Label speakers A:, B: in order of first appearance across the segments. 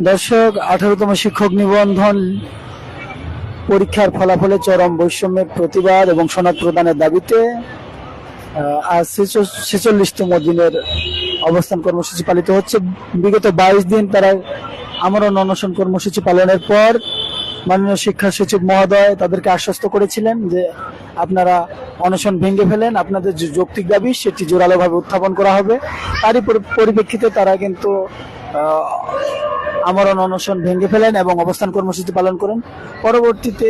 A: দর্শক, 18তম শিক্ষক নিবন্ধন পরীক্ষার ফলাফলে চরম বৈষম্যের প্রতিবাদ এবং সনদ প্রদানের দাবিতে আজ 46তম দিনের অবস্থান কর্মসূচি পালিত হচ্ছে। বিগত 22 দিন তারা আমরণ অনশন কর্মসূচি পালনের পর মাননীয় শিক্ষা সচিব মহোদয় তাদেরকে আশ্বস্ত করেছিলেন যে আপনারা অনশন ভেঙে ফেলেন, আপনাদের যে যৌক্তিক দাবি সেটি জোরালোভাবে উত্থাপন করা হবে। তারই পরিপ্রেক্ষিতে তারা কিন্তু আমরণ অনশন ভেঙে ফেলেন এবং অবস্থান কর্মসূচি পালন করেন। পরবর্তীতে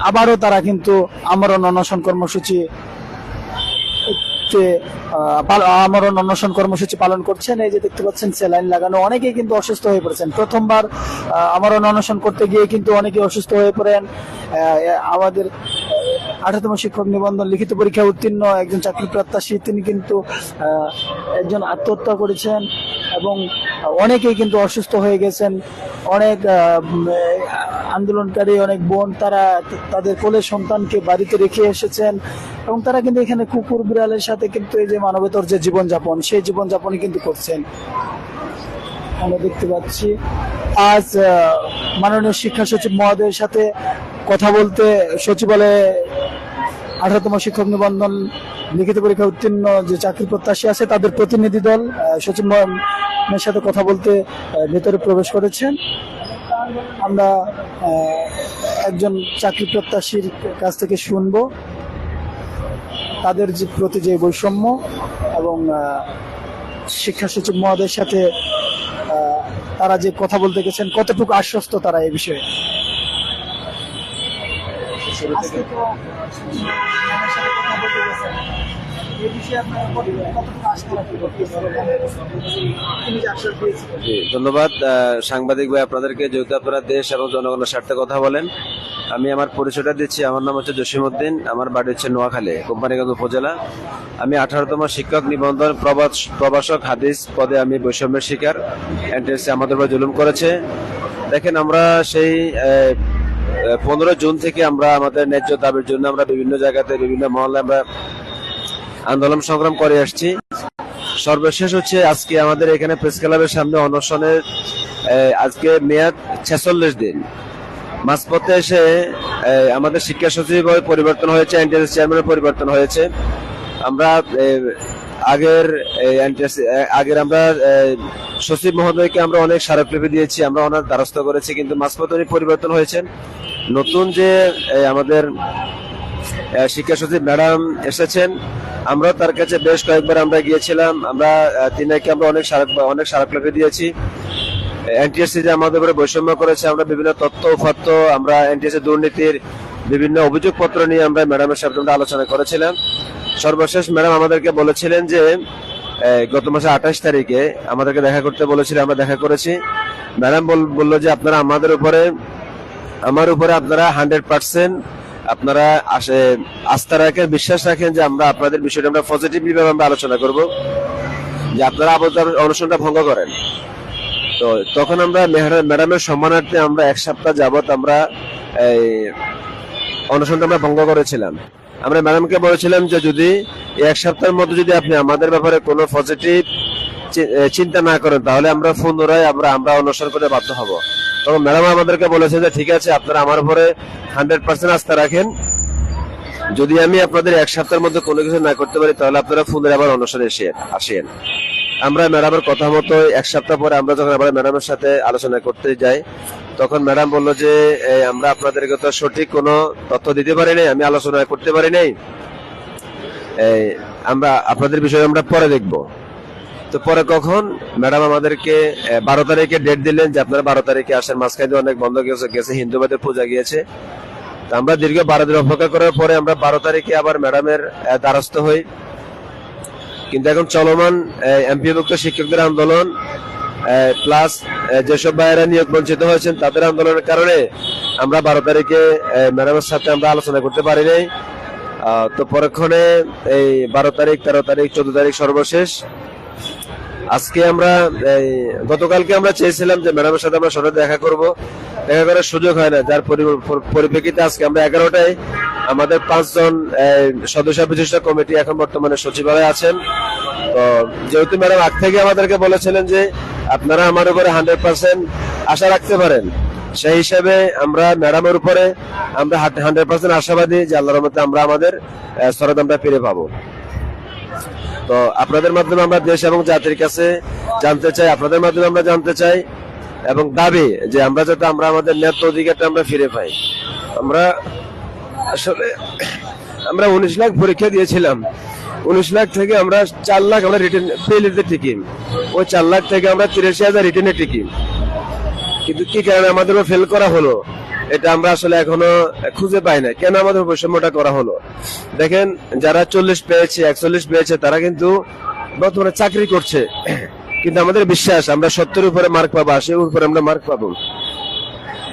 A: আবারও তারা কিন্তু আমরণ অনশন কর্মসূচি আমরণ অনশন কর্মসূচি পালন করছেন। এই যে দেখতে পাচ্ছেন স্যালাইন লাগানো, অনেকেই কিন্তু অসুস্থ হয়ে পড়েছেন। প্রথমবার আমরণ অনশন করতে গিয়ে কিন্তু অনেকে অসুস্থ হয়ে পড়েন। আমাদের 18তম শিক্ষক নিবন্ধন লিখিত পরীক্ষা উত্তীর্ণ একজন চাকরি প্রত্যাশী তিনি কিন্তু একজন আত্মহত্যা করেছেন এবং অনেকেই কিন্তু অসুস্থ হয়ে গেছেন। অনেক আন্দোলনকারী অনেক বোন তারা তাদের কোলের সন্তানকে বাড়িতে রেখে এসেছেন এবং তারা কিন্তু এখানে কুকুর বিড়ালের সাথে কিন্তু এই যে মানবেতর যে জীবনযাপন সেই জীবনযাপনই কিন্তু করছেন। আমরা দেখতে পাচ্ছি আজ মাননীয় শিক্ষা সচিব মহোদয়ের সাথে কথা বলতে সচিবালয়ে 18তম শিক্ষক নিবন্ধন লিখিত পরীক্ষা উত্তীর্ণ যে চাকরি প্রত্যাশী আছে তাদের প্রতিনিধি দল সচিব মহোদয়ের সাথে কথা বলতে ভেতরে প্রবেশ করেছেন। আমরা একজন চাকরি প্রত্যাশীর কাছ থেকে শুনবো তাদের যে প্রতি যে বৈষম্য এবং শিক্ষা সচিব মহোদয়ের সাথে তারা যে কথা বলতে গেছেন কতটুকু আশ্বস্ত তারা এই বিষয়ে।
B: ধন্যবাদ সাংবাদিক ভাই আপনাদেরকে, যেহেতু আপনারা দেশ এবং জনগণের স্বার্থে কথা বলেন। আমি আমার পরিচয়টা দিচ্ছি। আমার নাম হচ্ছে জসিমউদ্দিন, আমার বাড়ি হচ্ছে নোয়াখালী, কোম্পানিগঞ্জ উপজেলা। আমি 18তম শিক্ষক নিবন্ধন প্রভাষক হাদিস পদে আমি বৈষম্যের শিকার। এনটিএসসি আমাদের উপর জুলুম করেছে। দেখেন, আমরা সেই 15 জুন থেকে আমরা আমাদের ন্যায্য দাবির জন্য আমরা বিভিন্ন জায়গাতে বিভিন্ন মহল্লায় আমরা আন্দোলন সংগ্রাম করে আসছি। সর্বশেষ হচ্ছে আজকে আমাদের এখানে প্রেস ক্লাবের সামনে অনশনের আজকে মেয়াদ 46 দিন। মাঝপথে এসে আমাদের শিক্ষা সচিব পরিবর্তন হয়েছে, এনটিএসসি চেয়ারম্যানের পরিবর্তন হয়েছে। আমরা আগের আমরা সচিব মহোদয়কে আমরা অনেক স্মারকলিপি দিয়েছি, আমরা ওনার দ্বারস্থ করেছি, কিন্তু মাঝপথে উনি পরিবর্তন হয়েছেন। নতুন যে আমাদের শিক্ষা সচিব ম্যাডাম এসেছেন, আমরা তার কাছে বেশ কয়েকবার আমরা গিয়েছিলাম। তিনাকে আমরা অনেক স্মারকলিপি দিয়েছি। এনটিএসসি যে আমাদের উপরে বৈষম্য করেছে, আমরা বিভিন্ন তথ্য উপাত্ত আমরা এনটিএসসি দুর্নীতির বিভিন্ন অভিযোগপত্র নিয়ে আমরা ম্যাডামের সাথে আমরা আলোচনা করেছিলাম। সর্বশেষ ম্যাডাম আমাদেরকে বলেছিলেন যে গত মাসে 28 তারিখে আমাদেরকে দেখা করতে বলেছিলেন, আমরা দেখা করেছি। ম্যাডাম বললো যে আপনারা আমার উপরে আপনারা 100% আপনারা আস্থা রাখেন, বিশ্বাস রাখেন যে আমরা আপনাদের বিষয়টা আমরা পজিটিভলি ভাবে আমরা আলোচনা করব, যে আপনারা আবার অনশনটা ভঙ্গ করেন। তো তখন আমরা ম্যাডামের সম্মানার্থে আমরা 1 সপ্তাহ যাবত আমরা অনশনটা আমরা ভঙ্গ করেছিলাম। আমরা ম্যাডামকে বলেছিলাম যে যদি 1 সপ্তাহের মধ্যে যদি আপনি আমাদের ব্যাপারে কোনো পজিটিভ চিন্তা না করেন তাহলে আমরা পুনরায় আমরা অনশন করে বাধ্য হব। তখন ম্যাডাম আমাদেরকে বলেছে যে ঠিক আছে, আপনারা আমার উপরে 100% আস্থা রাখেন, যদি আমি আপনাদের 1 সপ্তাহের মধ্যে কোনো কিছু না করতে পারি তাহলে আপনারা পুনরায় আবার অনশনে আসেন। আমরা ম্যাডামের কথা মতো 1 সপ্তাহ পরে আমরা যখন আবার ম্যাডামের সাথে আলোচনা করতে যাই, তখন ম্যাডাম বললো যে আমরা আপনাদেরকে তো সঠিক কোনো তথ্য দিতে পারি নাই, আমি আলোচনা করতে পারি নাই, আমরা আপনাদের বিষয়ে আমরা পরে দেখব। তো পরে কখন ম্যাডাম আমাদেরকে 12 তারিখে ডেট দিলেন যে আপনারা 12 তারিখে আসেন। মাঝখানে অনেক বন্ধ গেছে, হিন্দুবাদের পূজা গিয়েছে। তো আমরা দীর্ঘ 12 দিন অপেক্ষা করার পরে আমরা 12 তারিখে আবার ম্যাডামের দ্বারস্থ হই। কিন্তু এখন চলমান এমপিভুক্ত শিক্ষকদের আন্দোলন প্লাস যেসব ভাইয়েরা নিয়োগ বঞ্চিত হয়েছেন তাদের আন্দোলনের কারণে আমরা 12 তারিখে ম্যাডামের সাথে আমরা আলোচনা করতে পারি নাই। তো পরক্ষণে এই 12 তারিখ, 13 তারিখ, 14 তারিখ সর্বশেষ আজকে আমরা গতকালকে আমরা চেয়েছিলাম যে ম্যাডামের সাথে আমরা সরাসরি দেখা করার সুযোগ হয় না, যার পরিপ্রেক্ষিতে আজকে আমরা 11টায় আমাদের 5 জন সদস্য বিশিষ্ট কমিটি এখন বর্তমানে সচিবালয়ে আছেন। তো যেহেতু ম্যাডাম আগ থেকে আমাদেরকে বলেছিলেন যে আপনারা আমার উপরে 100% আশা রাখতে পারেন। সেই হিসাবে আমরা ম্যাডামের উপরে আমরা 100% আশাবাদী যে আল্লাহর রহমতে আমরা আমাদের সরদামটা ফিরে পাবো। তো আপনাদের মাধ্যমে আমরা দেশ এবং জাতির কাছে জানতে চাই, আপনাদের মাধ্যমে আমরা জানতে চাই এবং দাবি যে আমরা যাতে আমরা আমাদের ন্যায্য অধিকারটা আমরা ফিরে পাই। আমরা আসলে 19 লাখ পরীক্ষা দিয়েছিলাম, 19 লাখ থেকে আমরা 4 লাখ আমরা রিটেন প্রিলিতে টিকি, ওই 4 লাখ থেকে আমরা 83,000 রিটেনে টিকি, কিন্তু কি কারণে আমাদের ফেল করা হলো এটা আমরা আসলে এখনো খুঁজে পাই না। কেন আমাদের বৈষম্যটা করা হলো? দেখেন, যারা 40 পেয়েছে 41 পেয়েছে তারা কিন্তু বর্তমানে চাকরি করছে, কিন্তু আমাদের বিশ্বাস আমরা 70 উপরে মার্ক পাবো, 80 উপরে আমরা মার্ক পাবো,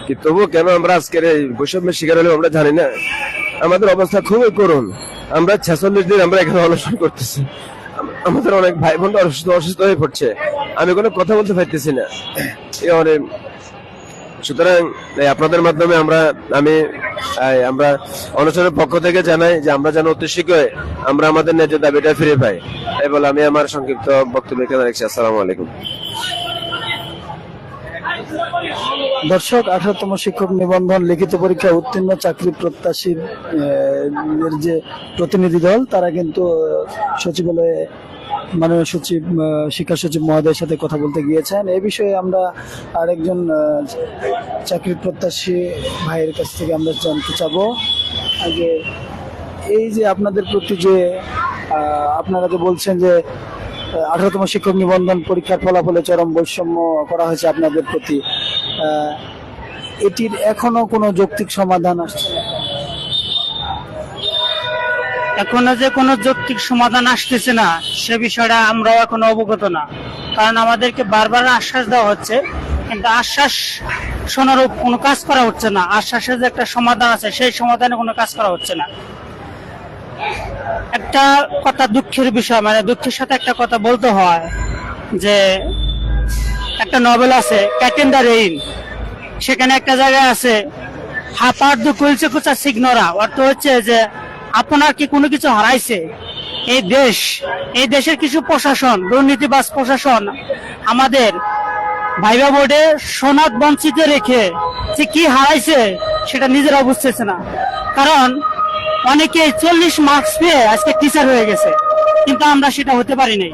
B: কিন্তু তবুও কেন আমরা আজকের এই বৈষম্যের শিকার হলেও আমরা জানি না। আমাদের অবস্থা খুবই করুণ। আমরা 46 দিন আমরা এখানে অনশন করতেছি, আমাদের অনেক ভাই বোনরা অসুস্থ হয়ে পড়ছে, আমি কোনো কথা বলতে পারতেছি না। সুতরাং আপনাদের মাধ্যমে আমরা অনশনের পক্ষ থেকে জানাই যে আমরা যেন অতি শীঘ্রই আমরা আমাদের ন্যায্য দাবিটা ফিরে পাই। এই বলে আমি আমার সংক্ষিপ্ত বক্তব্য এখানে রাখছি। আসসালামু আলাইকুম।
A: দর্শক, 18তম শিক্ষক নিবন্ধন লিখিত পরীক্ষা উত্তীর্ণ চাকরি প্রত্যাশীর যে প্রতিনিধি দল তারা কিন্তু সচিবালয়ে মাননীয় সচিব শিক্ষা সচিব মহোদয়ের সাথে কথা বলতে গিয়েছেন। এই বিষয়ে আমরা আরেকজন চাকরি প্রত্যাশী ভাইয়ের কাছ থেকে আমরা জানতে চাবো যে এই যে আপনাদের প্রতি যে আপনারা যে বলছেন যে 18তম শিক্ষক নিবন্ধন পরীক্ষার ফলাফলে চরম বৈষম্য করা হয়েছে আপনাদের প্রতি, এটির এখনো কোনো যৌক্তিক সমাধান আসছে না?
C: এখনো যে কোনো যৌক্তিক সমাধান আসতেছে না সে বিষয়টা আমরাও এখনো অবগত না, কারণ আমাদেরকে বারবার আশ্বাস দেওয়া হচ্ছে, কিন্তু আশ্বাস শোনারও কোনো কাজ করা হচ্ছে না। আশ্বাসের যে একটা সমাধান আছে সেই সমাধানে কোনো কাজ করা হচ্ছে না। একটা কথা দুঃখের বিষয়, মানে দুঃখের সাথে একটা কথা বলতে হয় যে একটা নভেল আছে ক্যাট ইন দ্য রেইন, সেখানে একটা জায়গায় আছে হাফার দু কুলচে কুচা সিগনোরা, অর্থ হচ্ছে যে আপনার কি কোনো কিছু হারাইছে? এই দেশের কিছু প্রশাসন, দুর্নীতিবাজ প্রশাসন আমাদের ভাইবা বোর্ডে সনদ বঞ্চিত রেখে যে কি হারাইছে সেটা নিজেরা বুঝতেছে না। কারণ অনেকে 40 মার্কস পেয়ে আজকে টিচার হয়ে গেছে, কিন্তু আমরা সেটা হতে পারি নাই।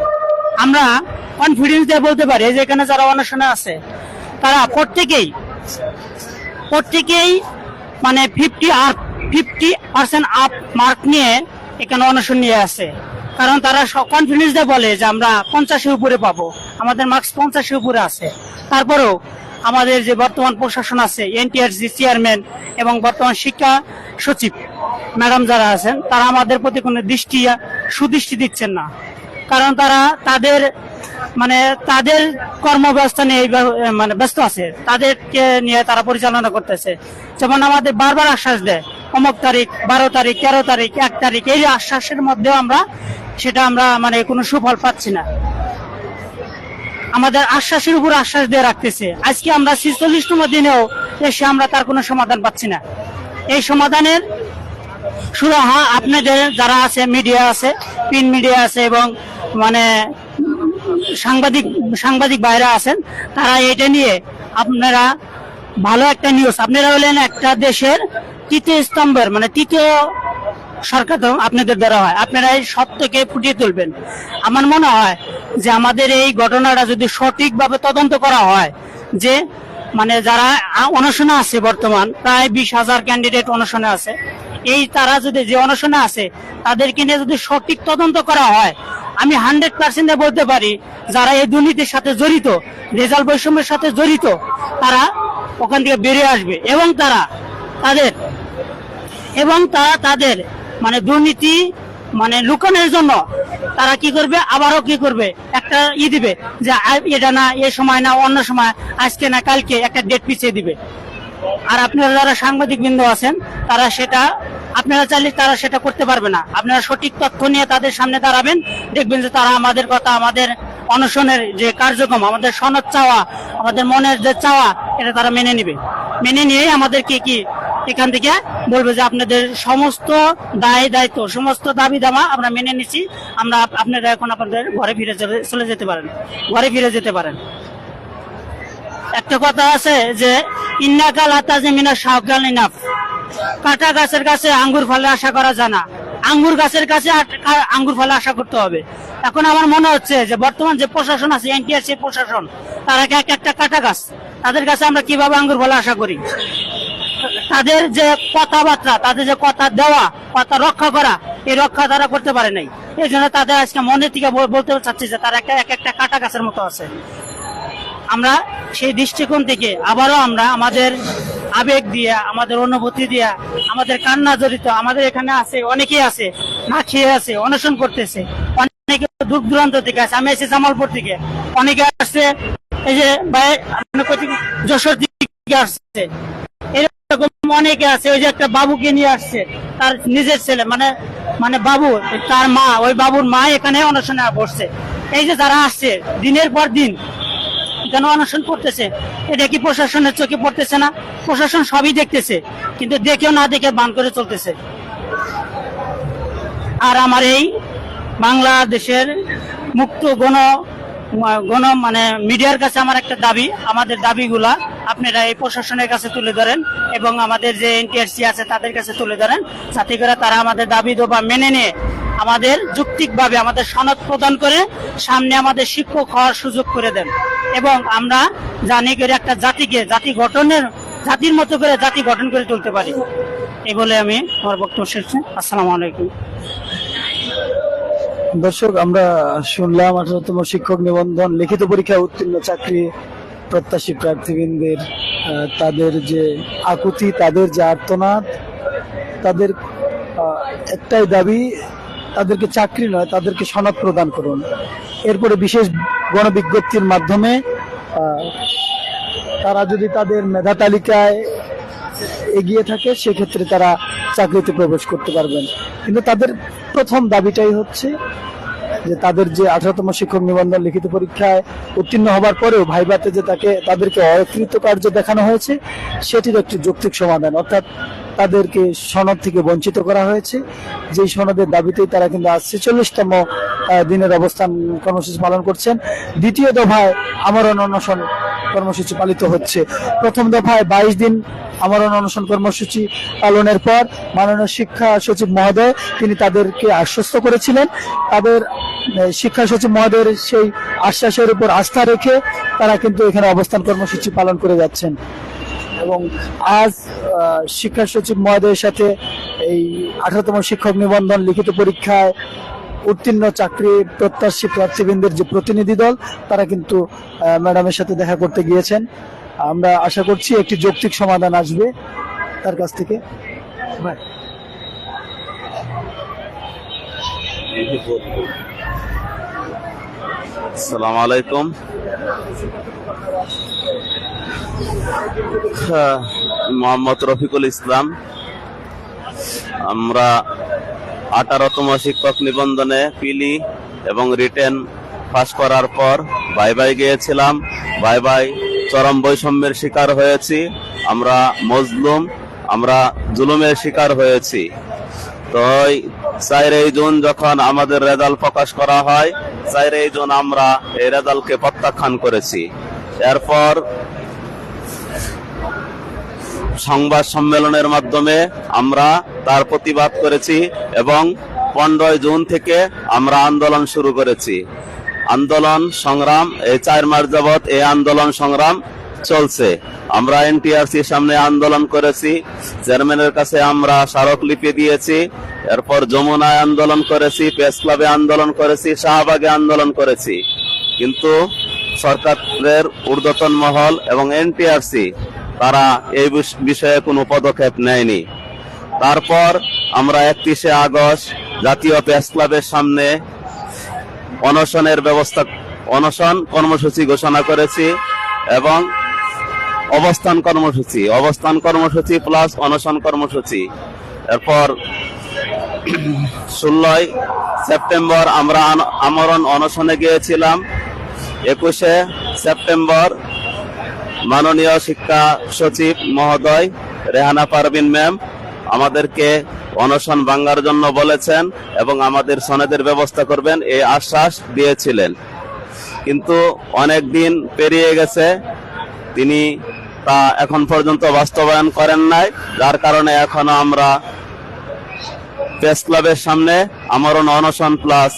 C: আমরা কনফিডেন্স দিয়ে বলতে পারি যে এখানে যারা অনশনে আছে তারা প্রত্যেকেই মানে 50% আপ মার্ক নিয়ে এখানে অনশন নিয়ে আসে। কারণ তারা কনফিডেন্স দিয়ে বলে যে আমরা 50-এর উপরে পাবো, আমাদের মার্কস 50-এর উপরে আছে। তারপরেও আমাদের যে বর্তমান প্রশাসন আছে, এনটিআরসি চেয়ারম্যান এবং বর্তমান শিক্ষা সচিব ম্যাডাম যারা আছেন, তারা আমাদের প্রতি কোনো সুদৃষ্টি দিচ্ছেন না। কারণ তারা তাদের কর্মব্যবস্থা নিয়ে মানে ব্যস্ত আছে, তাদেরকে নিয়ে তারা পরিচালনা করতেছে। যেমন আমাদের বারবার আশ্বাস দেয় অমুক তারিখ, 12 তারিখ, 13 তারিখ, 1 তারিখ, এই আশ্বাসের মধ্যেও আমরা মানে কোনো সুফল পাচ্ছি না। আমাদের আশ্বাসের উপর আশ্বাস দিয়ে রাখতেছে। আজকে আমরা 46তম দিনেও এসে আমরা তার কোনো সমাধান পাচ্ছি না। এই সমাধানের শুরু আপনাদের যারা আছে, মিডিয়া আছে, প্রিন্ট মিডিয়া আছে এবং মানে সাংবাদিক ভাইরা আছেন, তারা এটা নিয়ে আপনারা ভালো একটা নিউজ, আপনারা হলেন একটা দেশের তৃতীয় স্তম্ভের মানে তৃতীয় সরকার আপনাদের দ্বারা হয়, আপনারা এই সত্যকে ফুটিয়ে তুলবেন। আমার মনে হয় যে আমাদের এই ঘটনাটা যদি সঠিকভাবে তদন্ত করা হয়, যে মানে যারা অনশনে আছে বর্তমান প্রায় 20,000 ক্যান্ডিডেট অনশনে আছে, এই তারা যদি যে অনশনে আছে তাদেরকে নিয়ে যদি সঠিক তদন্ত করা হয়, আমি 100% বলতে পারি যারা এই দুর্নীতির সাথে জড়িত, রেজাল্ট বৈষম্যের সাথে জড়িত, তারা ওখান থেকে বেরিয়ে আসবে এবং তারা তাদের মানে দুর্নীতি মানে লুকানোর জন্য তারা কি করবে, আবারও কি করবে, একটা দিবে যে এটা না, এ সময় না, অন্য সময়, আজকে না কালকে, একটা ডেট পিছিয়ে দিবে। আর আপনারা যারা সাংবাদিক বৃন্দ আছেন তারা আপনারা চাইলে তারা সেটা করতে পারবে না। আপনারা সঠিক তথ্য নিয়ে তাদের সামনে দাঁড়াবেন, দেখবেন যে তারা আমাদের কথা, আমাদের অনশনের যে কার্যক্রম, আমাদের সনদ চাওয়া, আমাদের মনের যে চাওয়া, এটা তারা মেনে নিবে। মেনে নিয়েই আমাদেরকে কি এখান থেকে বলবে যে আপনাদের সমস্ত দায়িত্ব, সমস্ত দাবি দামা আমরা মেনে নিচ্ছি, আপনারা এখন আপনাদের ঘরে ফিরে যেতে পারেন। একটা কথা আছে যে ইন্নাকা লা তাজমিনা শাওকাল ইনাফ, কাটা গাছের কাছে আঙ্গুর ফলে আশা করা যায় না, আঙ্গুর গাছের কাছে আঙ্গুর ফলে আশা করতে হবে। এখন আমার মনে হচ্ছে যে বর্তমান যে প্রশাসন আছে, এনটিআরসি প্রশাসন, তারা একটা কাটা গাছ, তাদের কাছে আমরা কিভাবে আঙ্গুর ফলে আশা করি? তাদের যে কথাবার্তা, তাদের যে কথা দেওয়া, কথা রক্ষা করা, এই রক্ষা তারা করতে পারে নাই। এই জন্য তাদের আজকে মনে থেকে বলতে চাচ্ছি যে তারা একটা কাটা গাছের মতো আছে। আমরা সেই দৃষ্টিকোণ থেকে আবারও আমরা আমাদের আবেগ দিয়া, আমাদের অনুভূতি দিয়া, আমাদের কান্না জড়িত, আমাদের এখানে আছে অনেকেই আছে না খেয়ে আছে, অনশন করতেছে, অনেকে দূর দূরান্ত থেকে আছে। আমি এসে জামালপুর থেকে, অনেকে আসছে এই যে যশোর থেকে আসছে, এরকম অনেকে আছে। ওই যে একটা বাবুকে নিয়ে আসছে, তার নিজের ছেলে, মানে বাবু, তার মা, ওই বাবুর মা এখানে অনশনে বসছে। এই যে যারা আসছে দিনের পর দিন কেন অনশন করতেছে, এটা কি প্রশাসনের চোখে পড়তেছে না? প্রশাসন সবই দেখতেছে, কিন্তু দেখেও না দেখে বান করে চলতেছে। আর আমার এই বাংলাদেশের মুক্ত গণ মানে মিডিয়ার কাছে আমার একটা দাবি, আমাদের দাবিগুলা আপনারা এই প্রশাসনের কাছে তুলে ধরেন এবং আমাদের যে এনটিআরসি আছে তাদের কাছে তুলে ধরেন, যাতে করে তারা আমাদের দাবি দোবা মেনে নিয়ে আমাদের যৌক্তিকভাবে আমাদের সনদ প্রদান করে সামনে আমাদের শিক্ষক হওয়ার সুযোগ করে দেন। এবং আমরা জানি করে একটা জাতির মতো করে জাতি গঠন করে তুলতে পারি। এই বলে আমি আমার বক্তব্য শেষ করছি। আসসালামু আলাইকুম।
A: দর্শক, আমরা শুনলাম 18তম শিক্ষক নিবন্ধন লিখিত পরীক্ষায় উত্তীর্ণ চাকরি প্রত্যাশী প্রার্থীবৃন্দের তাদের যে আকুতি, তাদের যে আর্তনাদ, তাদের একটাই দাবি, তাদেরকে চাকরি নয়, তাদেরকে সনদ প্রদান করুন। এরপরে বিশেষ গণবিজ্ঞপ্তির মাধ্যমে তারা যদি তাদের মেধা তালিকায় এগিয়ে থাকে, সেক্ষেত্রে তারা চাকরিতে প্রবেশ করতে পারবেন। কিন্তু তাদের প্রথম দাবিটাই হচ্ছে যে তাদের যে 18তম শিক্ষক নিবন্ধন লিখিত পরীক্ষায় উত্তীর্ণ হবার পরেও ভাইভাতে যে তাদেরকে অকৃতকার্য দেখানো হয়েছে, সেটির একটি যৌক্তিক সমাধান। অর্থাৎ তাদেরকে সনদ থেকে বঞ্চিত করা হয়েছে, যেই সনদের দাবিতেই তারা কিন্তু আজ 46তম দিনের অবস্থান কর্মসূচি পালন করছেন। দ্বিতীয় দফায় আমরণ অনশন কর্মসূচি পালিত হচ্ছে। প্রথম দফায় 22 দিন আমরণ অনশন কর্মসূচি পালনের পর মাননীয় শিক্ষা সচিব মহোদয় তিনি তাদেরকে আশ্বস্ত করেছিলেন। তাদের শিক্ষা সচিব মহোদয়ের সেই আশ্বাসের উপর আস্থা রেখে তারা কিন্তু এখানে অবস্থান কর্মসূচি পালন করে যাচ্ছেন। এবং আজ শিক্ষা সচিব মহোদয়ের সাথে এই 18তম শিক্ষক নিবন্ধন লিখিত পরীক্ষায় উত্তীর্ণ চাকরি প্রত্যাশী প্রার্থীবৃন্দের যে প্রতিনিধি দল, তারা কিন্তু ম্যাডামের সাথে দেখা করতে গিয়েছেন। আমরা আশা করছি একটি যৌক্তিক সমাধান আসবে তার কাছ থেকে।
D: আসসালামু আলাইকুম। মোহাম্মদ রফিকুল ইসলাম। আমরা 18তম শিক্ষক নিবন্ধনে পিলি এবং রিটেন পাস করার পর ভাই গিয়েছিলাম। ভাই চরম বৈষম্যের শিকার হয়েছি। আমরা মজলুম, আমরা জুলুমের শিকার হয়েছি। তো 4 জুন যখন আমাদের রেজাল্ট প্রকাশ করা হয়, 4 জুন আমরা এই রেজাল্টকে প্রত্যাখ্যান করেছি। এরপর সংবাদ সম্মেলনের মাধ্যমে আমরা তার প্রতিবাদ করেছি এবং 15 জুন থেকে আমরা আন্দোলন শুরু করেছি। আন্দোলন সংগ্রাম এই 4 মাস যাবৎ এই আন্দোলন সংগ্রাম চলছে। আমরা এনটিআরসির সামনে আন্দোলন করেছি, চেয়ারম্যানের কাছে আমরা স্মারকলিপি দিয়েছি, এরপর যমুনায় আন্দোলন করেছি, প্রেস ক্লাবে আন্দোলন করেছি, শাহবাগে আন্দোলন করেছি। কিন্তু সরকারের ঊর্ধ্বতন মহল এবং এনটিআরসি তারা এই বিষয়ে কোনো পদক্ষেপ নেয়নি। তারপর আমরা 31শে আগস্ট জাতীয় প্রেস ক্লাবের সামনে অনশন কর্মসূচি ঘোষণা করেছি এবং অবস্থান কর্মসূচি প্লাস অনশন কর্মসূচি। এরপর 16 সেপ্টেম্বর আমরা আমরণ অনশনে গিয়েছিলাম। 21শে সেপ্টেম্বর মাননীয় শিক্ষা সচিব মহোদয় রেহানা পারভিন ম্যাম আমাদেরকে অনশন ভাঙার জন্য বলেছেন এবং আমাদের সনদের ব্যবস্থা করবেন এই আশ্বাস দিয়েছিলেন। কিন্তু অনেক দিন পেরিয়ে গেছে, তিনি তা এখন পর্যন্ত বাস্তবায়ন করেন নাই, যার কারণে এখনো আমরা প্রেস ক্লাবের সামনে আমরণ অনশন প্লাস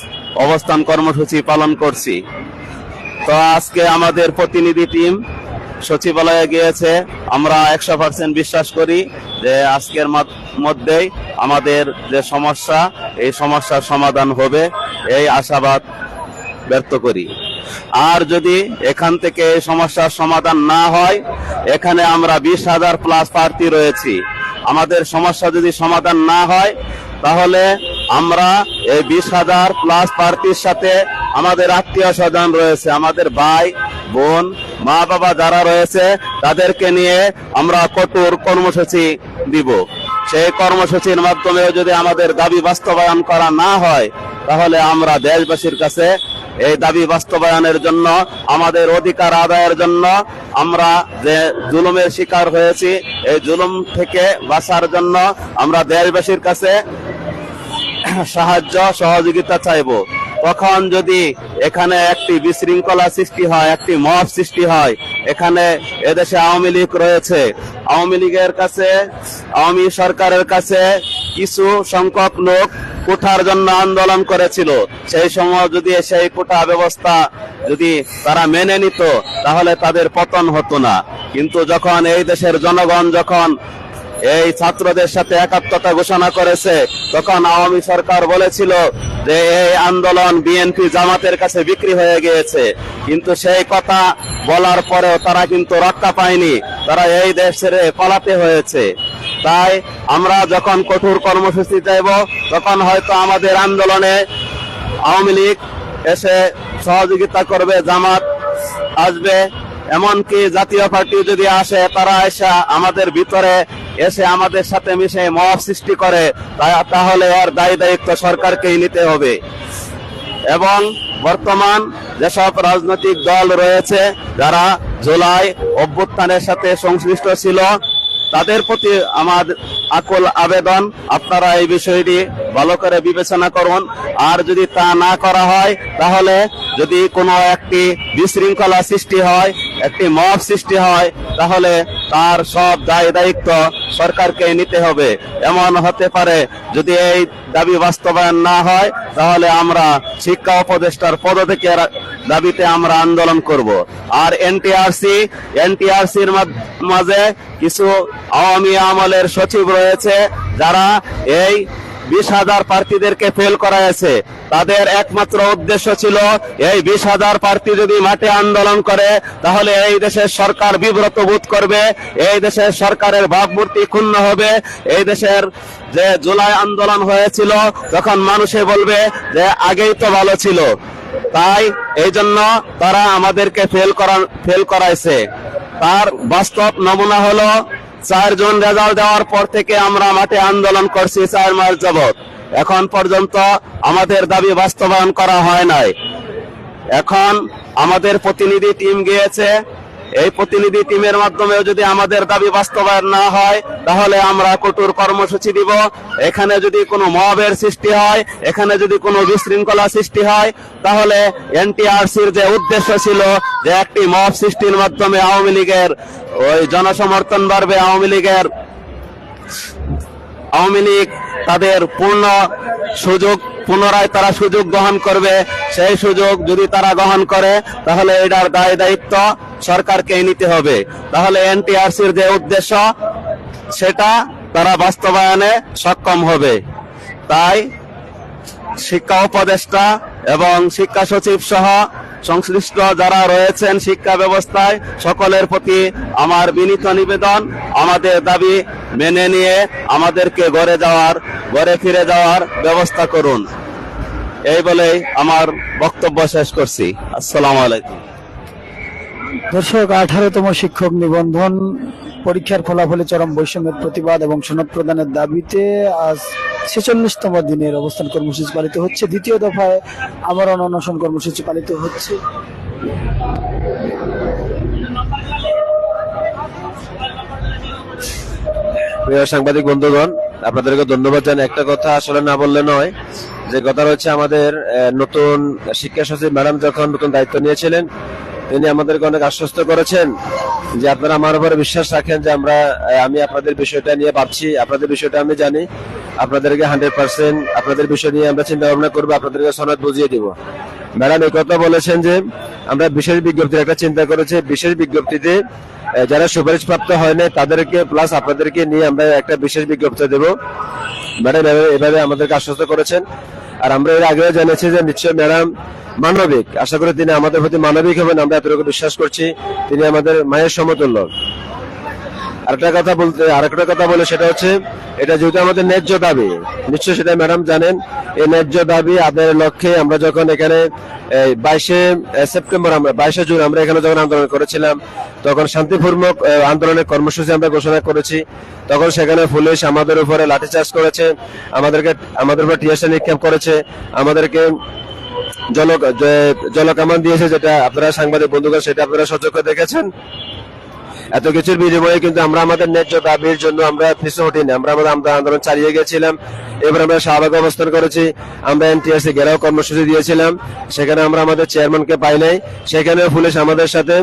D: অবস্থান কর্মসূচি পালন করছি। তো আজকে আমাদের প্রতিনিধি টিম সচিবালয়ে গিয়েছে। আমরা 100% বিশ্বাস করি যে আজকের মধ্যেই আমাদের যে সমস্যা, এই সমস্যার সমাধান হবে, এই আশাবাদ ব্যক্ত করি। আর যদি এখান থেকে এই সমস্যার সমাধান না হয়, এখানে আমরা 20,000 প্লাস প্রার্থী রয়েছি, আমাদের সমস্যা যদি সমাধান না হয় তাহলে আমরা এই 20,000 প্লাস প্রার্থীর সাথে আমাদের আত্মীয় স্বজন রয়েছে, আমাদের ভাই বোন মা বাবা যারা রয়েছে, তাদেরকে নিয়ে আমরা কঠোর কর্মসূচি দিব। সেই কর্মসূচির মাধ্যমেও যদি আমাদের দাবি বাস্তবায়ন করা না হয়, তাহলে আমরা দেশবাসীর কাছে এই দাবি বাস্তবায়নের জন্য, আমাদের অধিকার আদায়ের জন্য, আমরা যে জুলুমের শিকার হয়েছি এই জুলুম থেকে বাঁচার জন্য আমরা দেশবাসীর কাছে সাহায্য সহযোগিতা চাইব। তখন যদি এখানে একটি বিশৃঙ্খলা সৃষ্টি হয়, একটি মব সৃষ্টি হয়, এখানে এদেশে আওয়ামী লীগ রয়েছে, আওয়ামী লীগের কাছে, আওয়ামী সরকারের কাছে কিছু সংখ্যক লোক কোঠার জন্য আন্দোলন করেছিল, সেই সময় যদি সেই কোঠা ব্যবস্থা যদি তারা মেনে নিত তাহলে তাদের পতন হতো না। কিন্তু যখন এই দেশের জনগণ যখন এই ছাত্রদের সাথে একাত্মতা ঘোষণা করেছে, তখন আওয়ামী সরকার বলেছিল যে এই আন্দোলন বিএনপি জামাতের কাছে বিক্রি হয়ে গিয়েছে, কিন্তু সেই কথা বলার পরেও তারা কিন্তু রক্ষা পায়নি, তারা এই দেশ ছেড়ে পালাতে হয়েছে। তাই আমরা যখন কঠোর কর্মসূচি চাইব, তখন হয়তো আমাদের আন্দোলনে আওয়ামী লীগ এসে সহযোগিতা করবে, জামাত আসবে, এমনকি জাতীয় পার্টি যদি আসে, তারা এসে আমাদের ভিতরে এসে আমাদের সাথে মিশে মব সৃষ্টি করে, তাহলে এর দায়ী দায়িত্ব সরকারকেই নিতে হবে। এবং বর্তমান যেসব রাজনৈতিক দল রয়েছে যারা জুলাই অভ্যুত্থানের সাথে সংশ্লিষ্ট ছিল, তাদের প্রতি আমাদের আকুল আবেদন, আপনারা এই বিষয়টি ভালো করে বিবেচনা করুন। আর যদি তা না করা হয়, তাহলে যদি কোনো একটি বিশৃঙ্খলা সৃষ্টি হয়, একটি মব সৃষ্টি হয়, তাহলে তার সব দায় দায়িত্ব সরকারকে নিতে হবে। এমন হতে পারে যদি এই দাবি বাস্তবায়ন না হয়, তাহলে আমরা শিক্ষা উপদেষ্টার পদত্যাগের দাবিতে আমরা আন্দোলন করব। আর এনটিআরসির মাঝে কিছু আওয়ামী আমলের সচিব রয়েছে যারা এই 20,000 প্রার্থীদেরকে ফেল করাইছে। তাদের একমাত্র উদ্দেশ্য ছিল এই 20,000 প্রার্থী যদি মাঠে আন্দোলন করে, তাহলে এই দেশের সরকার বিব্রত বোধ করবে, এই দেশের সরকারের ভাবমূর্তি ক্ষুণ্ণ হবে। এই দেশের যে জুলাই আন্দোলন হয়েছিল, তখন মানুষে বলবে যে আগেই তো ভালো ছিল। তাই এই জন্য তারা আমাদেরকে ফেল করাইছে। তার বাস্তব নমুনা হলো 4 জুন রেজাল্ট দেওয়ার পর থেকে আমরা মাঠে আন্দোলন করছি 4 মাস যাবত, এখন পর্যন্ত আমাদের দাবি বাস্তবায়ন করা হয় নাই। এখন আমাদের প্রতিনিধি টিম গিয়েছে, এই প্রতিনিধি টিমের মাধ্যমেও যদি আমাদের দাবি বাস্তবায়ন না হয়, তাহলে আমরা কঠোর কর্মসূচি দিব। এখানে যদি কোনো মবের সৃষ্টি হয়, এখানে যদি কোনো বিশৃঙ্খলা সৃষ্টি হয়, তাহলে এনটিআরসির যে উদ্দেশ্য ছিল যে একটি মব সৃষ্টির মাধ্যমে আওয়ামী লীগের ওই জনসমর্থন বাড়বে, আওয়ামী লীগ তাদের পুনরায় তারা সুযোগ গ্রহণ করবে, সেই সুযোগ যদি তারা গ্রহণ করে, তাহলে এটার দায় দায়িত্ব সরকারকে নিতে হবে। তাহলে এনটিআরসির যে উদ্দেশ্য, সেটা তারা বাস্তবায়নে সক্ষম হবে। তাই শিক্ষা উপদেষ্টা এবং শিক্ষা সচিব সহ সংশ্লিষ্ট যারা রয়েছেন শিক্ষা ব্যবস্থায়, সকলের প্রতি আমার বিনীত নিবেদন, আমাদের দাবি মেনে নিয়ে আমাদেরকে ঘরে ফিরে যাওয়ার ব্যবস্থা করুন। এই বলেই আমার বক্তব্য শেষ করছি। আসসালামু আলাইকুম।
A: দর্শক, 18তম শিক্ষক নিবন্ধন পরীক্ষার ফলাফলে চরম বৈষম্যের প্রতিবাদ এবং সনদ প্রদানের দাবিতে আজ 46তম দিনের অবস্থান কর্মসূচি পালিত হচ্ছে। দ্বিতীয় দফায় আমরণ অনশন কর্মসূচি পালিত হচ্ছে।
B: প্রিয় সাংবাদিক বন্ধুগণ, আপনাদেরকে ধন্যবাদ জানাই। একটা কথা আসলে না বললে নয়, যে কথা হচ্ছে আমাদের নতুন শিক্ষা সচিব ম্যাডাম যখন নতুন দায়িত্ব নিয়েছিলেন, তিনি আমাদেরকে অনেক আশ্বস্ত করেছেন যে আপনারা আমার উপরে বিশ্বাস রাখেন যে আমি আপনাদের বিষয়টা নিয়ে ভাবছি, আপনাদের বিষয়টা আমি জানি, আপনাদেরকে 100% আপনাদের বিষয় নিয়ে আমরা চিন্তা ভাবনা করবো, আপনাদেরকে সনদ বুঝিয়ে দিব। ম্যাডাম এই কথা বলেছেন যে আমরা বিশেষ বিজ্ঞপ্তির একটা চিন্তা করেছি, বিশেষ বিজ্ঞপ্তিতে যারা সুপারিশ প্রাপ্ত হয় না তাদেরকে প্লাস আপনাদেরকে নিয়ে আমরা একটা বিশেষ বিজ্ঞপ্তি দেব। ম্যাডাম এভাবে আমাদেরকে আশ্বস্ত করেছেন। আর আমরা এর আগেও জেনেছি যে নিশ্চয় ম্যাডাম মানবিক, আশা করি তিনি আমাদের প্রতি মানবিক হবেন, আমরা এতটুকু বিশ্বাস করছি। তিনি আমাদের মায়ের সমতুল্য। আরেকটা কথা বলে সেটা হচ্ছে এটা যেহেতু আমাদের ন্যায্য দাবি, নিশ্চয়ই সেটা ম্যাডাম জানেন। এই ন্যায্য দাবি আদায়ের লক্ষ্যে আমরা যখন এখানে 22শে জুন আমরা এখানে যখন আন্দোলন করেছিলাম, তখন শান্তিপূর্ণ আন্দোলনের কর্মসূচি আমরা ঘোষণা করেছি। তখন সেখানে পুলিশ আমাদের উপরে লাঠিচার্জ করেছে, আমাদের উপর টিয়ারশেল নিক্ষেপ করেছে, আমাদেরকে জলকামান দিয়েছে, যেটা আপনারা সাংবাদিক বন্ধুগণ সেটা আপনারা সচক্ষে দেখেছেন। এত কিছুর বিনিময়ে কিন্তু আমরা আমাদের ন্যায্য দাবির জন্য আমরা পিছু হটিনি, আমরা আমাদের আন্দোলন চালিয়ে গেছিলাম। এবার আমরা শাহবাগ অবস্থান করেছি, আমরা এনটিআরসি ঘেরাও কর্মসূচি দিয়েছিলাম, সেখানে আমরা আমাদের চেয়ারম্যানকে পাই নাই। সেখানে পুলিশ আমাদের সাথে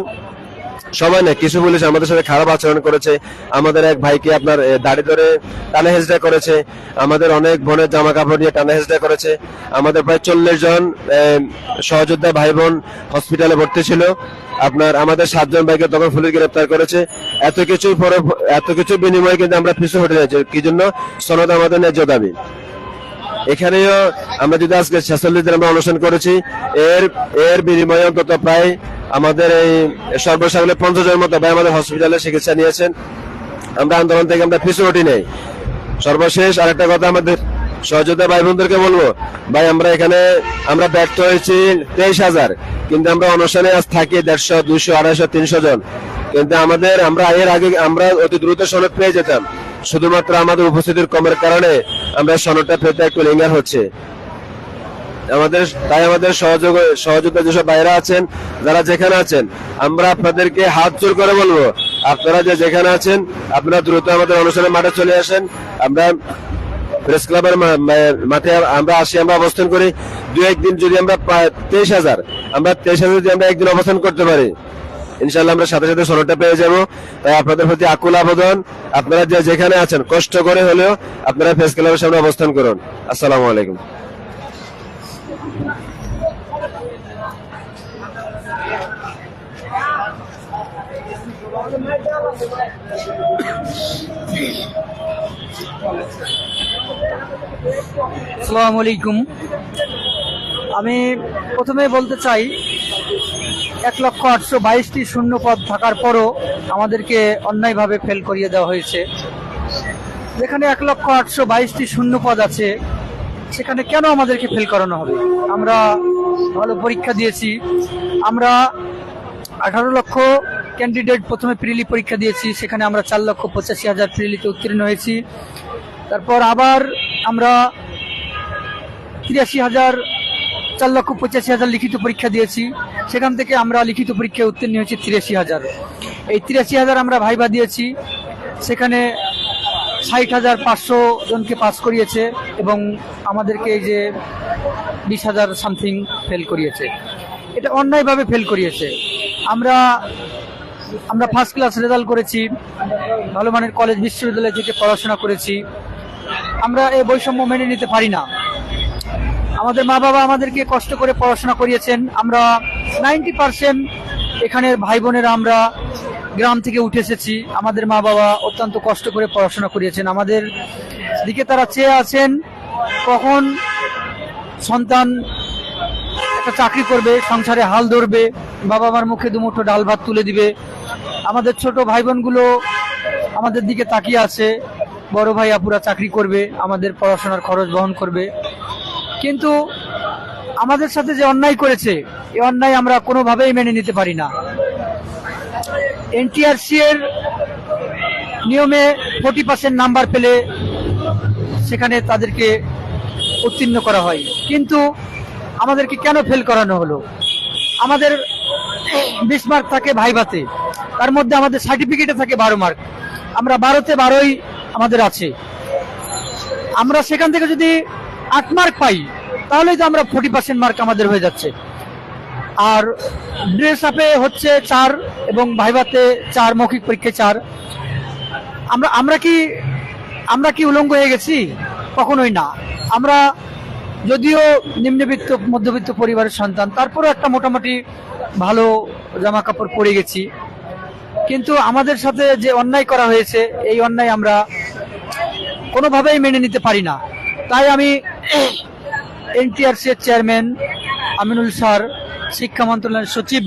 B: সবাই না, কিছু পুলিশ আমাদের সাথে খারাপ আচরণ করেছে, আমাদের এক ভাইকে আপনার দাড়ি ধরে টানা হেঁচড়া করেছে, আমাদের অনেক বোনের জামা কাপড় নিয়ে টানা হেঁচড়া করেছে, আমাদের প্রায় 40 জন সহযোদ্ধা ভাই বোন হসপিটালে ভর্তি ছিল। আমাদের 7 জন ভাইকে তখন পুলিশ গ্রেপ্তার করেছে। এত কিছু বিনিময়ে কিন্তু আমরা পিছু হটে যাচ্ছি, কি জন্য? সনদ আমাদের ন্যায্য দাবি। এখানেও আমরা যদি আজকে 46 দিন আমরা অনুষ্ঠান করেছি, এর বিনিময়ে অন্তত প্রায় আমাদের এই সর্বসাকুল্যে 50 জনের মতো ভাই আমাদের হসপিটালে চিকিৎসা নিয়েছেন। আমরা আন্দোলন থেকে আমরা পিছু হটি নাই। সর্বশেষ আরেকটা কথা আমাদের সহযোদ্ধা ভাই বোনদেরকে বলবো, ভাই আমরা ব্যর্থ হয়েছি 23,000, কিন্তু আমরা অনুষ্ঠানে আজ থাকি 150, 200, 250, 300 জন। কিন্তু আমরা এর আগে আমরা অতি দ্রুত সনদ পেয়ে যেতাম, শুধুমাত্র আমাদের উপস্থিতির কমের কারণে আমরা সনদটা পেতে একটু লিঙ্গার হচ্ছে। আমাদের সহযোদ্ধা যেসব বাইরে আছেন, যারা যেখানে আছেন, আমরা আপনাদেরকে হাত জোর করে বলবো, আপনারা যেখানে আছেন আপনারা দ্রুত আমাদের অনুষ্ঠানের মাঠে চলে আসেন। আমরা প্রেস ক্লাবের মাঠে আমরা অবস্থান করি। 2-1 দিন যদি আমরা 23,000 যদি আমরা একদিন অবস্থান করতে পারি, ইনশাল্লাহ আমরা সাথে সাথে সনদটা পেয়ে যাবো। তাই আপনাদের প্রতি আকুল আবেদন, আপনারা যেখানে আছেন কষ্ট করে হলেও আপনারা প্রেস ক্লাবের সামনে অবস্থান করুন। আসসালামু আলাইকুম।
E: আসসালামু আলাইকুম। আমি প্রথমে বলতে চাই, 1,822,টি শূন্য পদ থাকার পরও আমাদেরকে অন্যায়ভাবে ফেল করিয়ে দেওয়া হয়েছে। যেখানে 1,822,টি শূন্য পদ আছে, সেখানে কেন আমাদেরকে ফেল করানো হবে? আমরা ভালো পরীক্ষা দিয়েছি। আমরা 18 লক্ষ ক্যান্ডিডেট প্রথমে প্রিলি পরীক্ষা দিয়েছি, সেখানে আমরা 4,85,000 প্রিলিতে উত্তীর্ণ হয়েছি। তারপর আবার আমরা 4,85,000 লিখিত পরীক্ষা দিয়েছি, সেখান থেকে আমরা লিখিত পরীক্ষায় উত্তীর্ণ হয়েছি 83,000। এই 83,000 আমরা ভাইবা দিয়েছি, সেখানে 60,500 জনকে পাস করিয়েছে এবং আমাদেরকে এই যে 20,000 সামথিং ফেল করিয়েছে। এটা অন্যায়ভাবে ফেল করিয়েছে। আমরা ফার্স্ট ক্লাস রেজাল্ট করেছি, ভালো মানের কলেজ বিশ্ববিদ্যালয় থেকে পড়াশোনা করেছি। আমরা এই বৈষম্য মেনে নিতে পারি না। আমাদের মা বাবা আমাদেরকে কষ্ট করে পড়াশোনা করিয়েছেন। আমরা 90% এখানের ভাই বোনেরা আমরা গ্রাম থেকে উঠে এসেছি। আমাদের মা বাবা অত্যন্ত কষ্ট করে পড়াশোনা করিয়েছেন। আমাদের দিকে তারা চেয়ে আছেন কখন সন্তান একটা চাকরি করবে, সংসারে হাল ধরবে, বাবা মার মুখে দুমুঠো ডাল ভাত তুলে দিবে। আমাদের ছোট ভাই বোনগুলো আমাদের দিকে তাকিয়ে আছে, বড় ভাই আপুরা চাকরি করবে, আমাদের পড়াশোনার খরচ বহন করবে। কিন্তু আমাদের সাথে যে অন্যায় করেছে, এই অন্যায় আমরা কোনোভাবেই মেনে নিতে পারি না। এনটিআরসি এর নিয়মে 40% নাম্বার পেলে সেখানে তাদেরকে উত্তীর্ণ করা হয়, কিন্তু আমাদেরকে কেন ফেল করানো হলো? আমাদের 20 মার্ক থাকে ভাইভাতে, তার মধ্যে আমাদের সার্টিফিকেটে থাকে 12 মার্ক। আমরা 12তে 12ই আমাদের আছে। আমরা সেখান থেকে যদি 8 মার্ক পাই, তাহলেই তো আমরা 40% মার্ক আমাদের হয়ে যাচ্ছে। আর ড্রেস আপে হচ্ছে 4 এবং ভাইভাতে 4, মৌখিক পরীক্ষায় 4। আমরা কি উলঙ্গ হয়ে গেছি? কখনোই না। আমরা যদিও নিম্নবিত্ত মধ্যবিত্ত পরিবারের সন্তান, তারপরেও একটা মোটামুটি ভালো জামা কাপড় পরে গেছি। কিন্তু আমাদের সাথে যে অন্যায় করা হয়েছে, এই অন্যায় আমরা কোনোভাবেই মেনে নিতে পারি না। তাই আমি এনটিআরসি এর চেয়ারম্যান আমিনুল স্যার, শিক্ষা মন্ত্রণালয়ের সচিব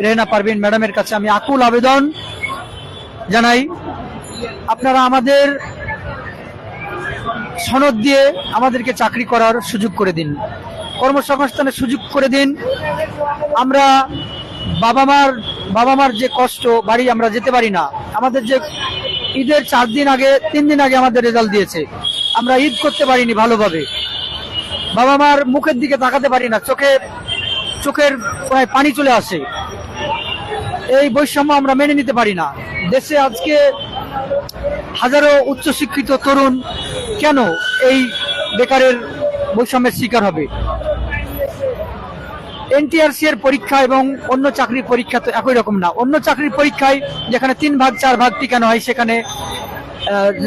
E: রেহেনা পারভিন ম্যাডামের কাছে আমি আকুল আবেদন জানাই, আপনারা আমাদের সনদ দিয়ে আমাদেরকে চাকরি করার সুযোগ করে দিন, কর্মসংস্থানের সুযোগ করে দিন। আমরা বাবা মার যে কষ্ট, বাড়ি আমরা যেতে পারি না। আমাদের যে ঈদের 3 দিন আগে আমাদের রেজাল্ট দিয়েছে, আমরা ঈদ করতে পারিনি ভালোভাবে। বাবা মার মুখের দিকে তাকাতে পারি না, চোখের প্রায় পানি চলে আসে। এই বৈষম্য আমরা মেনে নিতে পারি না। দেশে আজকে হাজারো উচ্চশিক্ষিত তরুণ কেন এই বেকারের বৈষম্যের শিকার হবে? এনটিআরসি এর পরীক্ষা এবং অন্য চাকরির পরীক্ষা তো একই রকম না। অন্য চাকরির পরীক্ষায় যেখানে 3 ভাগ 4 ভাগ টিকানো হয়, সেখানে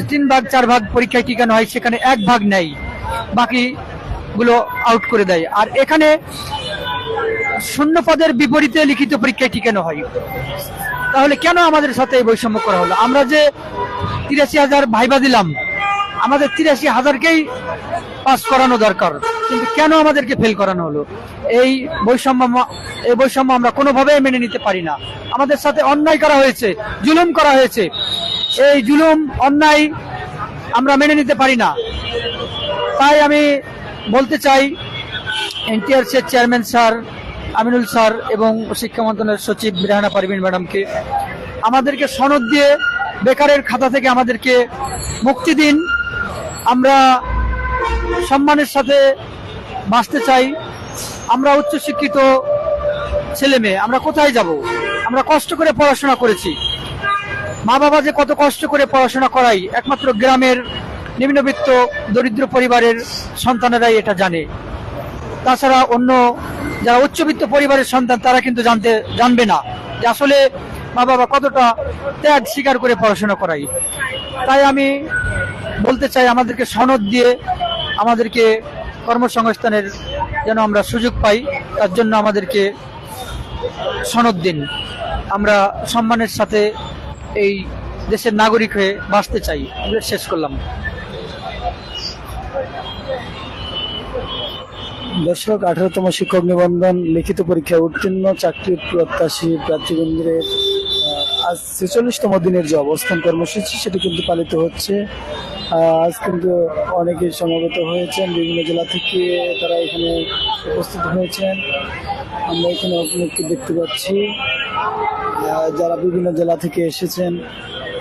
E: 3 ভাগ 4 ভাগ পরীক্ষায় টিকানো হয়, সেখানে 1 ভাগ নেই, বাকিগুলো আউট করে দেয়। আর এখানে 0 পদের বিপরীতে লিখিত পরীক্ষায় টিকানো হয়। তাহলে কেন আমাদের সাথে এই বৈষম্য করা হলো? আমরা যে 83,000 ভাইবা দিলাম, আমাদের 83,000কেই পাস করানো দরকার, কিন্তু কেন আমাদেরকে ফেল করানো হলো? এই বৈষম্য আমরা কোনোভাবেই মেনে নিতে পারি না। আমাদের সাথে অন্যায় করা হয়েছে, জুলুম করা হয়েছে। এই জুলুম, অন্যায় আমরা মেনে নিতে পারি না। তাই আমি বলতে চাই এনটিআরসি এর চেয়ারম্যান স্যার আমিনুল স্যার এবং শিক্ষা মন্ত্রণালয়ের সচিব রেহানা পারভিন ম্যাডামকে, আমাদেরকে সনদ দিয়ে বেকারের খাতা থেকে আমাদেরকে মুক্তি দিন। আমরা সম্মানের সাথে বাঁচতে চাই। আমরা উচ্চশিক্ষিত ছেলে মেয়ে, আমরা কোথায় যাব? আমরা কষ্ট করে পড়াশোনা করেছি। মা বাবা যে কত কষ্ট করে পড়াশোনা করাই, একমাত্র গ্রামের নিম্নবিত্ত দরিদ্র পরিবারের সন্তানেরাই এটা জানে। তাছাড়া অন্য যারা উচ্চবিত্ত পরিবারের সন্তান, তারা কিন্তু জানবে না যে আসলে মা বাবা কতটা ত্যাগ স্বীকার করে পড়াশোনা করাই। তাই আমি বলতে চাই, আমাদেরকে সনদ দিয়ে আমাদেরকে কর্মসংস্থানের যেন আমরা সুযোগ পাই, তার জন্য আমাদেরকে সনদ দিন। আমরা সম্মানের সাথে এই দেশের নাগরিক হয়ে বাঁচতে চাই। শেষ করলাম।
A: দর্শক, 18তম শিক্ষক নিবন্ধন লিখিত পরীক্ষায় উত্তীর্ণ চাকরি প্রত্যাশী প্রার্থীবৃন্দের আজ 46তম দিনের যে অবস্থান কর্মসূচি, সেটি কিন্তু পালিত হচ্ছে। আজ কিন্তু অনেকে সমবেত হয়েছেন, বিভিন্ন জেলা থেকে তারা এখানে উপস্থিত হয়েছেন। আমরা এখানে অনেককে দেখতে পাচ্ছি যারা বিভিন্ন জেলা থেকে এসেছেন।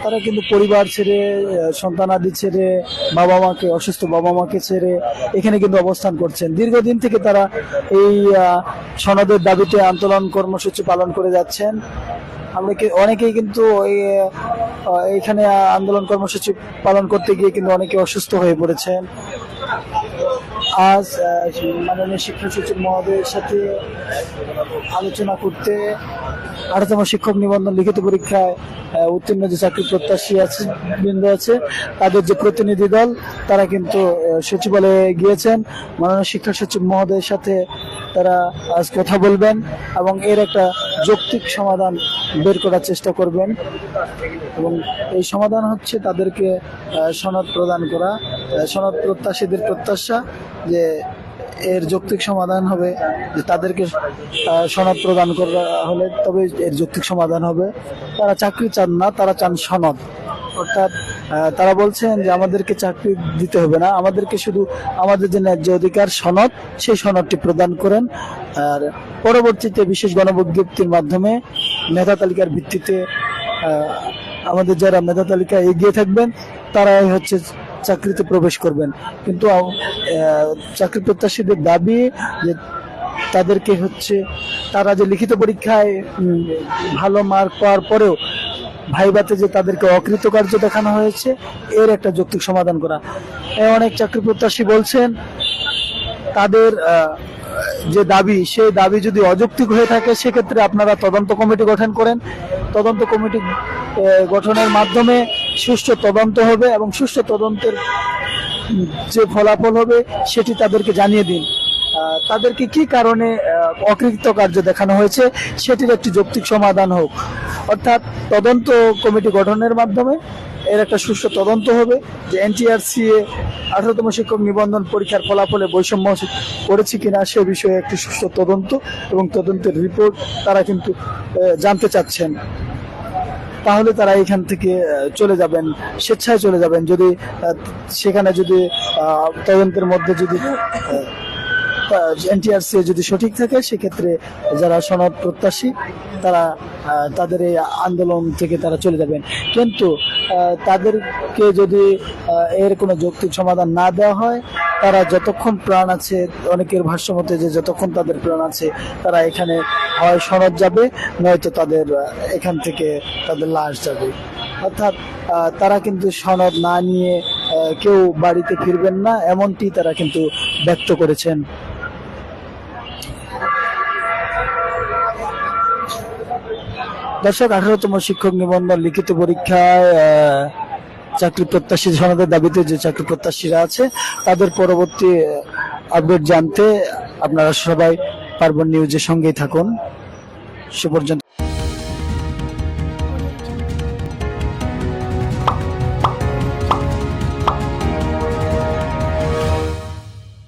A: তারা কিন্তু পরিবার ছেড়ে, সন্তানাদি ছেড়ে, অসুস্থ বাবা মাকে ছেড়ে এখানে কিন্তু অবস্থান করছেন। দীর্ঘদিন থেকে তারা এই সনদের দাবিতে আন্দোলন কর্মসূচি পালন করে যাচ্ছেন। অনেকেই কিন্তু এখানে আন্দোলন কর্মসূচি পালন করতে গিয়ে কিন্তু অনেকে অসুস্থ হয়ে পড়েছেন। আজ মাননীয় শিক্ষা সচিব মহোদয়ের সাথে আলোচনা করতে 18তম শিক্ষক নিবন্ধন লিখিত পরীক্ষায় উত্তীর্ণ যে চাকরি প্রত্যাশী বৃন্দ আছে, তাদের যে প্রতিনিধি দল, তারা কিন্তু সচিবালয়ে গিয়েছেন। মাননীয় শিক্ষা সচিব মহোদয়ের সাথে তারা আজ কথা বলবেন এবং এর একটা যৌক্তিক সমাধান বের করার চেষ্টা করবেন। এবং এই সমাধান হচ্ছে তাদেরকে সনদ প্রদান করা। সনদ প্রত্যাশীদের প্রত্যাশা যে এর যৌক্তিক সমাধান হবে, যে তাদেরকে সনদ প্রদান করা হলে তবে এর যৌক্তিক সমাধান হবে। তারা চাকরি চান না, তারা চান সনদ। অর্থাৎ তারা বলছেন যে আমাদেরকে চাকরি দিতে হবে না, আমাদেরকে শুধু আমাদের যে ন্যায্য অধিকার সনদ, সেই সনদটি প্রদান করেন। আর পরবর্তীতে বিশেষ গণবিজ্ঞপ্তির মাধ্যমে মেধা তালিকার ভিত্তিতে আমাদের যারা মেধা তালিকা এগিয়ে থাকবেন, তারাই হচ্ছে চাকরিতে প্রবেশ করবেন। কিন্তু চাকরি প্রত্যাশীদের দাবি যে তাদেরকে হচ্ছে, তারা যে লিখিত পরীক্ষায় ভালো মার্ক পাওয়ার পরেও ভাইভাতে যে তাদেরকে অকৃতকার্য দেখানো হয়েছে, এর একটা যৌক্তিক সমাধান করা। অনেক চাকরি প্রত্যাশী বলছেন তাদের যে দাবি, সেই দাবি যদি অযৌক্তিক হয়ে থাকে সেক্ষেত্রে আপনারা তদন্ত কমিটি গঠন করেন। তদন্ত কমিটি গঠনের মাধ্যমে সুষ্ঠু তদন্ত হবে এবং সুষ্ঠু তদন্তের যে ফলাফল হবে সেটি তাদেরকে জানিয়ে দিন। তাদেরকে কি কারণে অকৃতকার্য দেখানো হয়েছে সেটির একটি যৌক্তিক সমাধান হোক। অর্থাৎ তদন্ত কমিটি গঠনের মাধ্যমে এর একটা সুষ্ঠু তদন্ত হবে যে এনটিআরসিএ 18তম শিক্ষক নিবন্ধন পরীক্ষার ফলাফলে বৈষম্য করেছে কিনা সে বিষয়ে একটি সুষ্ঠু তদন্ত এবং তদন্তের রিপোর্ট তারা কিন্তু জানতে চাচ্ছেন। তাহলে তারা এখান থেকে চলে যাবেন, স্বেচ্ছায় চলে যাবেন। যদি সেখানে যদি তদন্তের মধ্যে যদি এনটিআরসি যদি সঠিক থাকে সেক্ষেত্রে যারা সনদ প্রত্যাশী তারা তাদের এই আন্দোলন থেকে তারা চলে যাবেন। কিন্তু তাদেরকে যদি এর কোনো যৌক্তিক সমাধান না দেওয়া হয়, তারা যতক্ষণ প্রাণ আছে, অনেকের ভাষ্য মতে যে যতক্ষণ তাদের প্রাণ আছে তারা এখানে হয় সনদ যাবে, নয়তো তাদের এখান থেকে তাদের লাশ যাবে। অর্থাৎ তারা কিন্তু সনদ না নিয়ে কেউ বাড়িতে ফিরবেন না, এমনটি তারা কিন্তু ব্যক্ত করেছেন। দর্শক, 18তম শিক্ষক নিবন্ধন লিখিত পরীক্ষায় চাকরি প্রত্যাশী সনদের দাবিতে যে চাকরি প্রত্যাশীরা আছে তাদের পরবর্তী আপডেট জানতে আপনারা সবাই পার্বণ নিউজের সঙ্গেই থাকুন। সে পর্যন্ত